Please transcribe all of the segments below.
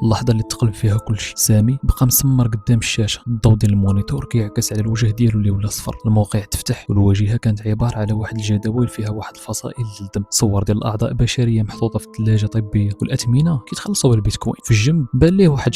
اللحظه اللي تقلب فيها كلشي. سامي بقى مسمر قدام الشاشه، الضوء ديال المونيتور كيعكس على الوجه ديالو اللي ولا صفر. الموقع تفتح والواجهه كانت عباره على واحد الجداول فيها واحد الفصائل ديال الدم، صور ديال الاعضاء بشريه محطوطه في الثلاجه طبيه، والاثمنه كيتخلصوا بالبيتكوين. في الجنب بان ليه واحد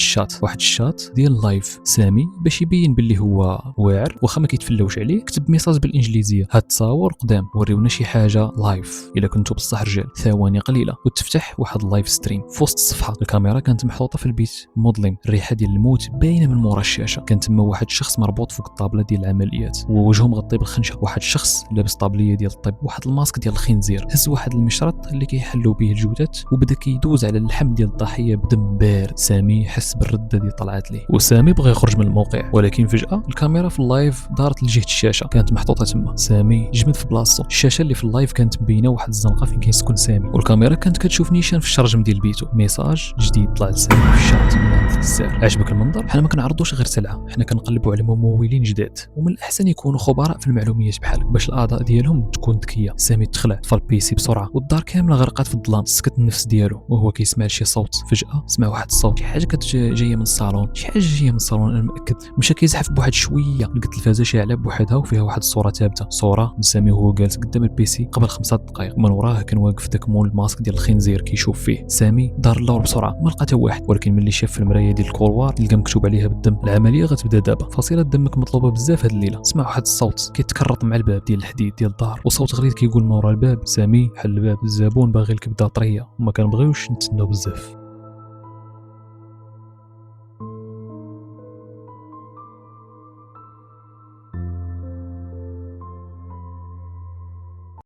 الشاط ديال لايف. سامي باش يبين باللي هو واعر واخا ما كيتفلوش عليه، كتب ميساج بالانجليزيه: هاد التصاور قدام وريونا شي حاجه لايف الا كنتو بصح رجال. ثواني قليله وتفتح واحد اللايف ستريم. في وسط الصفحه الكاميرا كانت محطوطه في البيت مظلم، الريحه ديال الموت باينه من مورا الشاشه. كان تما واحد الشخص مربوط فوق الطابله ديال العمليات ووجهه مغطي بالخنشه. واحد الشخص لابس طابليه ديال الطب، واحد الماسك ديال الخنزير. هز واحد المشرط اللي كيحلوا به الجثث وبدا كيدوز على اللحم ديال الضحيه بدم بارد. سامي حس بالرده اللي طلعت ليه وسامي بغى يخرج من الموقع، ولكن فجاه الكاميرا في اللايف دارت لجهه الشاشه كانت محطوطه تما. سامي جمد في بلاصتو. الشاشه اللي في اللايف كانت مبينه واحد الزنقه فين كيسكن سامي، والكاميرا كانت كتشوف نيشان في الشرجم ديال بيتو. ميساج جديد طلع لسامي في الشاط من عند الجزار: عجبك المنظر؟ حنا ما كنعرضوش غير سلعه، حنا كنقلبوا على ممولين جداد، ومن الاحسن يكونوا خبراء في المعلومات بحالك باش الاعضاء ديالهم تكون ذكيه. سامي تخلع طفى البيسي بسرعه والدار كامله غرقات في الظلام. سكت النفس ديالو وهو كيسمع شي صوت. فجاه سمع واحد الصوت، شي حاجه جايه من الصالون، انا متاكد. مشى كيزحف بواحد شويه، لقى التلفازه شاعله بوحدها وفيها واحد الصوره ثابته، صوره من سامي وهو جالس قدام البيسي قبل 5 دقائق. من وراه كان واقف داك مول الماسك ديال الخنزير كيشوف فيه. سامي دار اللور بسرعه، ما لقى حتى واحد، ولكن ملي شاف في المرايه ديال الكولوار لقى مكتوب عليها بالدم: العمليه غتبدا دابا، فصيله دمك مطلوبه بزاف هاد الليله. سمع واحد الصوت كيتكرط مع الباب ديال الحديد ديال الدار، وصوت غليظ كيقول من ورا الباب: سامي حل الباب، الزبون باغي الكبده طريه وما كنبغيوش نتسناو بزاف.